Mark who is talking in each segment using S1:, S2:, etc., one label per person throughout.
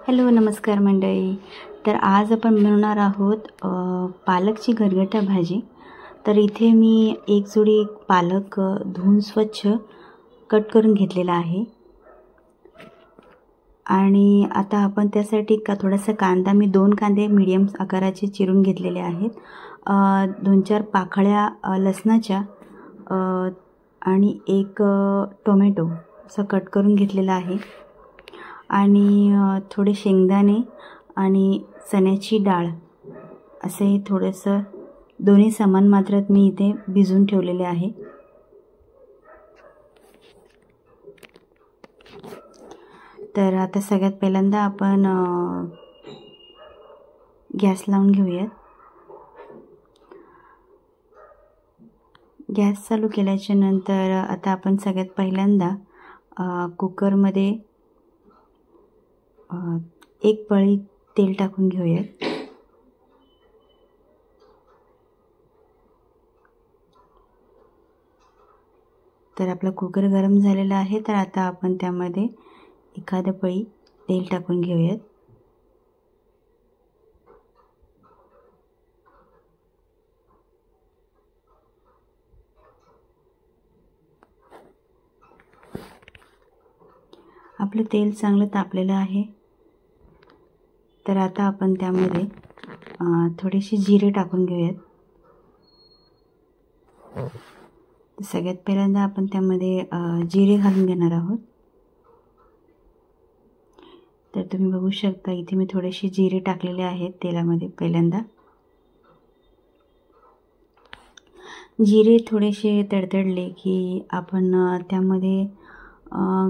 S1: Hello, नमस्कार मंडळी. तर आज आपण बनवणार आहोत पालकची गरगटा भाजी. तर इथे मी एक जोडी पालक धुवून स्वच्छ कट करून घेतलेला आहे. आणि आता आपण त्यासाठी थोडासा कांदा, मी 2 कांदे मीडियम आकाराचे चिरून घेतलेले आहेत. 2-4 पाकळ्या लसणाच्या आणि एक टोमॅटो असं कट करून घेतलेला आहे. आणि थोडे शेंगदाणे आणि चण्याची डाळ असे थोडंसं दोन्ही समान मात्रात मी इथे भिजवून ठेवलेले आहे. तर आता सगळ्यात पहिल्यांदा आपण गॅस लावून घेऊयात. गॅस चालू केल्याच्या नंतर आता आपण सगळ्यात पहिल्यांदा कुकरमध्ये 1 पळी तेल टाकून घेऊयात. तर आपला कुकर गरम झालेला आहे. तर आता आपण त्यामध्ये एखादं पळी तेल टाकून घेऊयात. आपलं तेल चांगलं तापलेलं आहे. तर आता आपण त्यामध्ये थोडेसे जिरे टाकून घेऊयात. सगळ्यात पहिल्यांदा आपण त्यामध्ये जिरे घालून घेणार आहोत. तर तुम्ही बघू शकता इथे मी थोडेसे जिरे टाकलेले आहेत तेलामध्ये. पहिल्यांदा जिरे थोडेसे तडतडले की आपण त्यामध्ये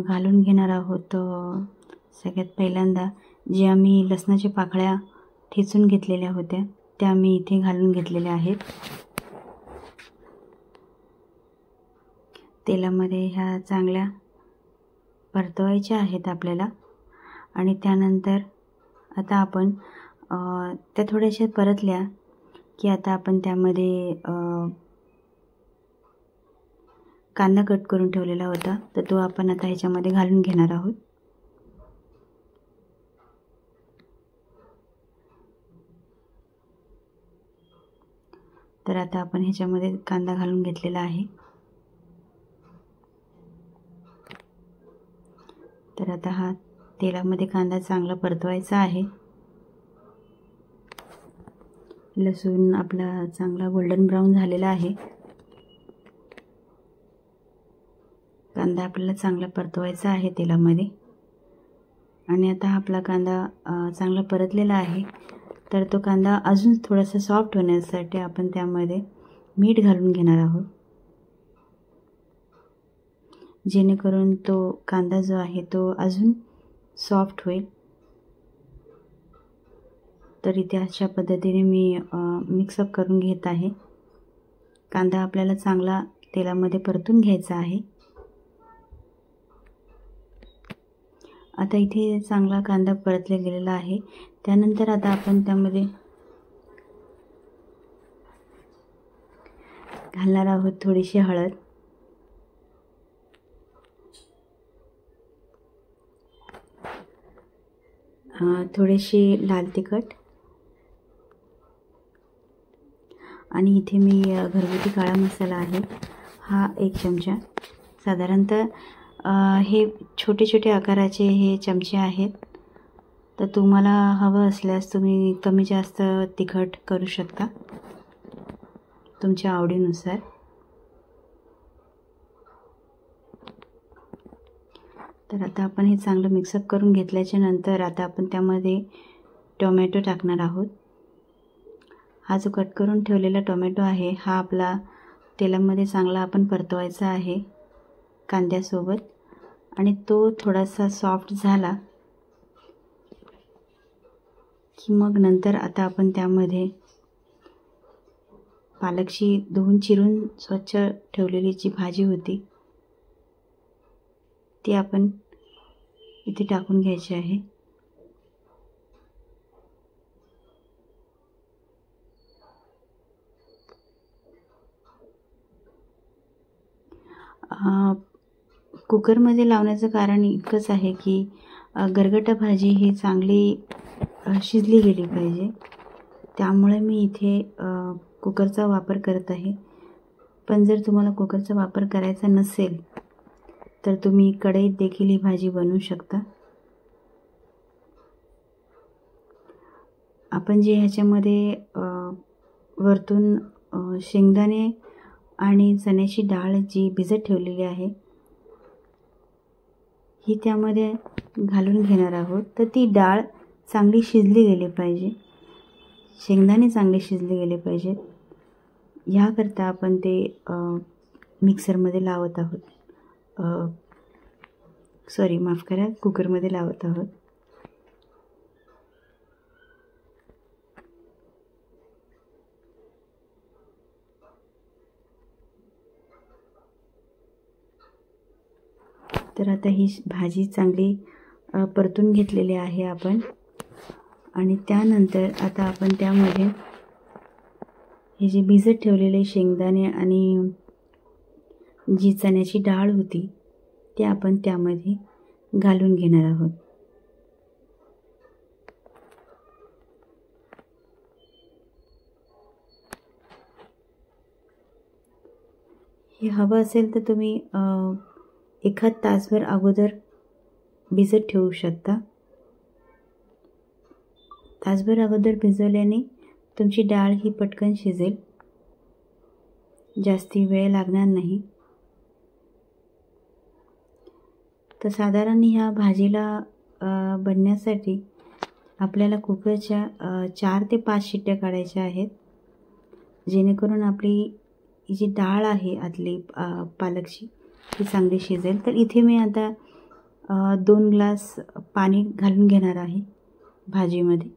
S1: घालून घेणार आहोत सगळ्यात पहिल्यांदा जे आम्ही लसणाच्या पाकळ्या ठेचून घेतलेल्या होत्या त्या मी इथे घालून घेतलेल्या आहेत. तेलामध्ये ह्या चांगल्या परतवायच्या आहेत आपल्याला. आणि त्यानंतर आता आपण त्या थोड्याशा परतल्या की आता आपण त्यामध्ये कांदा कट करून ठेवलेला होता तर तो आपण आता ह्याच्यामध्ये घालून घेणार आहोत. तर आता आपण ह्याच्यामध्ये कांदा घालून घेतलेला आहे. तर आता हा तेलामध्ये कांदा चांगला परतवायचा आहे. लसूण आपला चांगला गोल्डन ब्राऊन झालेला आहे. कांदा आपल्याला चांगला परतवायचा आहे तेलामध्ये. आणि आता आपला कांदा चांगला परतलेला आहे. तर तो कांदा अजून थोडासा सॉफ्ट होण्यासाठी आपण त्यामध्ये मीठ घालून घेणार आहोत, जेणेकरून तो कांदा जो आहे तो अजून सॉफ्ट होईल. तर इथे अशा पद्धतीने मी मिक्सअप करून घेत आहे. कांदा आपल्याला चांगला तेलामध्ये परतून घ्यायचा आहे. आता इथे चांगला कांदा परतला गेलेला आहे. त्यानंतर आता आपण त्यामध्ये घालणार आहोत थोडीशी हळद, थोडीशी लाल तिखट आणि इथे मी घरगुती काळा मसाला आहे हा 1 चमचा. साधारणतः हे छोटे छोटे आकाराचे हे चमचे आहेत. तर तुम्हाला हवं असल्यास तुम्ही कमी जास्त तिखट करू शकता तुमच्या आवडीनुसार. तर आता आपण हे चांगलं मिक्सअप करून घेतल्याच्या नंतर आता आपण त्यामध्ये टोमॅटो टाकणार आहोत. हा जो कट करून ठेवलेला टोमॅटो आहे हा आपला तेलामध्ये चांगला आपण परतवायचा आहे कांद्यासोबत. आणि तो थोडासा सॉफ्ट झाला की मग नंतर आता आपण त्यामध्ये पालकची धुवून चिरून स्वच्छ ठेवलेली जी भाजी होती ती आपण इथे टाकून घ्यायची आहे. कुकरमध्ये लावण्याचं कारण इतकंच आहे की गरगटा भाजी ही चांगली शिजली गेली पाहिजे, त्यामुळे मी इथे कुकरचा वापर करत आहे. पण जर तुम्हाला कुकरचा वापर करायचा नसेल तर तुम्ही कढईत देखील ही भाजी बनवू शकता. आपण जे ह्याच्यामध्ये वरतून शेंगदाणे आणि चण्याची डाळ जी भिजत ठेवलेली आहे ही त्यामध्ये घालून घेणार आहोत. तर ती डाळ चांगली शिजली गेली पाहिजे, शेंगदाणे चांगले शिजले गेले पाहिजेत. ह्याकरता आपण ते मिक्सरमध्ये लावत आहोत, माफ करा, कुकरमध्ये लावत आहोत. तर आता ही भाजी चांगली परतून घेतलेली आहे आपण. आणि त्यानंतर आता आपण त्यामध्ये हे जे भिजत ठेवलेले शेंगदाणे आणि जी चण्याची डाळ होती ते आपण त्यामध्ये घालून घेणार आहोत. हे हवं असेल तर तुम्ही एखाद तासभर अगोदर भिजत ठेवू शकता. तासभर अगोदर भिजवल्याने तुमची डाळ ही पटकन शिजेल, जास्ती वेळ लागणार नाही. तर साधारण ह्या भाजीला बनण्यासाठी आपल्याला कुकरच्या 4 ते 5 शिट्ट्या काढायच्या आहेत, जेणेकरून आपली जी डाळ आहे आतली पालकची ती चांगली शिजेल. तर इथे मी आता 2 ग्लास पाणी घालून घेणार आहे भाजीमध्ये.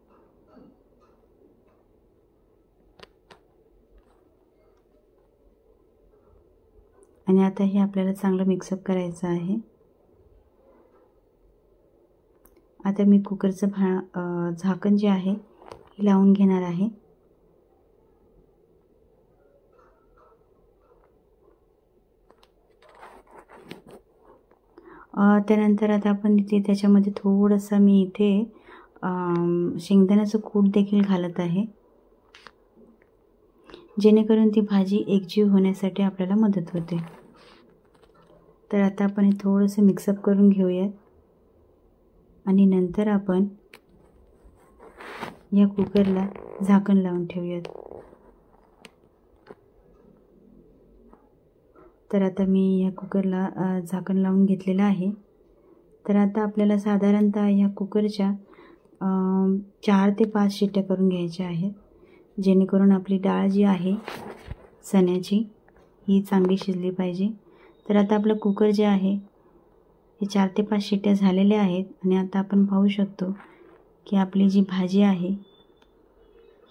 S1: आणि आता हे आपल्याला चांगलं मिक्सअप करायचं आहे. आता मी कुकरचं झाकण जे आहे हे लावून घेणार आहे. त्यानंतर आता आपण इथे त्याच्यामध्ये थोडंसं मी इथे शेंगदाण्याचं कूट देखील घालत आहे, जेणेकरून ती भाजी एकजीव होण्यासाठी आपल्याला मदत होते. तर आता आपण हे थोडंसं मिक्सअप करून घेऊयात आणि नंतर आपण या कुकरला झाकण लावून ठेवूयात. तर आता मी या कुकरला झाकण लावून घेतलेलं आहे. तर आता आपल्याला साधारणतः या कुकरच्या 4 ते 5 शिट्ट्या करून घ्यायच्या आहेत, जेणेकरून आपली डाळ जी आहे चण्याची ही चांगली शिजली पाहिजे. तर आता आपलं कुकर जे आहे हे 4 ते 5 शिट्ट्या झालेल्या आहेत आणि आता आपण पाहू शकतो की आपली जी भाजी आहे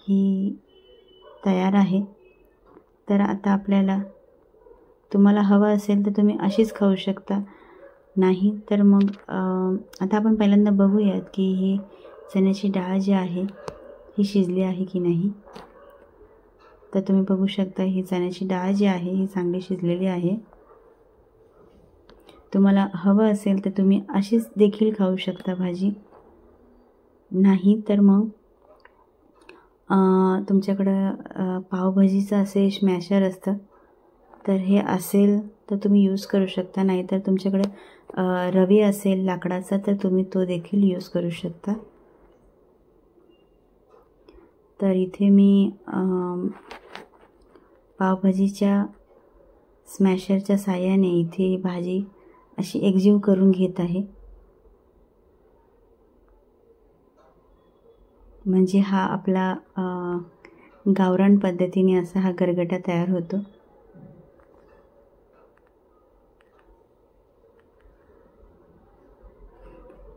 S1: ही तयार आहे. तर आता आपल्याला, तुम्हाला हवं असेल तर तुम्ही अशीच खाऊ शकता, नाही तर मग आता आपण पहिल्यांदा बघूयात की ही चण्याची डाळ जी आहे ही शिजली आहे की नाही. तर तुम्ही बघू शकता ही चण्याची डाळ जी आहे ही चांगली शिजलेली आहे. तुम्हाला हवं असेल तर तुम्ही अशीच देखील खाऊ शकता भाजी, नाही तर मग तुमच्याकडं पावभाजीचं असे स्मॅशर असतं तर हे असेल तर तुम्ही यूज करू शकता, नाहीतर तुमच्याकडे रवी असेल लाकडाचा तर तुम्ही तो देखील यूज करू शकता. तर इथे मी पावभाजीच्या स्मॅशरच्या साहाय्याने इथे भाजी अशी एकजीव करून घेत आहे, म्हणजे हा आपला गावरान पद्धतीने असा हा गरगटा तयार होतो.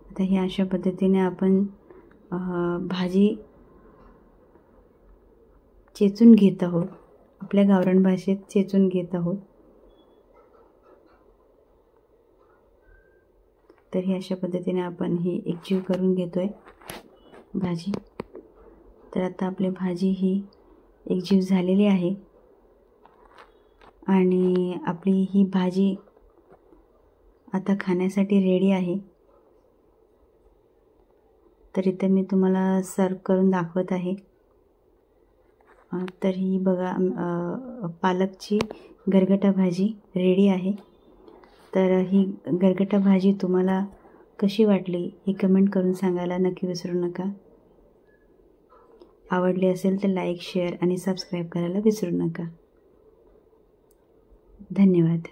S1: आता ही अशा पद्धतीने आपण भाजी चेचून घेत आहोत, आपल्या गावरान भाषेत चेचून घेत आहोत. तर ही अशा पद्धतीने आपण ही एकजीव करून घेतोय भाजी. तर आता आपली भाजी ही एकजीव झालेली आहे आणि आपली ही भाजी आता खाण्यासाठी रेडी आहे. तर इथे मी तुम्हाला सर्व करून दाखवत आहे। तर ही बघा पालकची गरगटा भाजी रेडी आहे। तर ही गरगटा भाजी तुम्हाला कशी वाटली हे कमेंट करून सांगायला नक्की विसरू नका। आवडली असेल तर लाईक, शेअर आणि सबस्क्राईब करायला विसरू नका। धन्यवाद।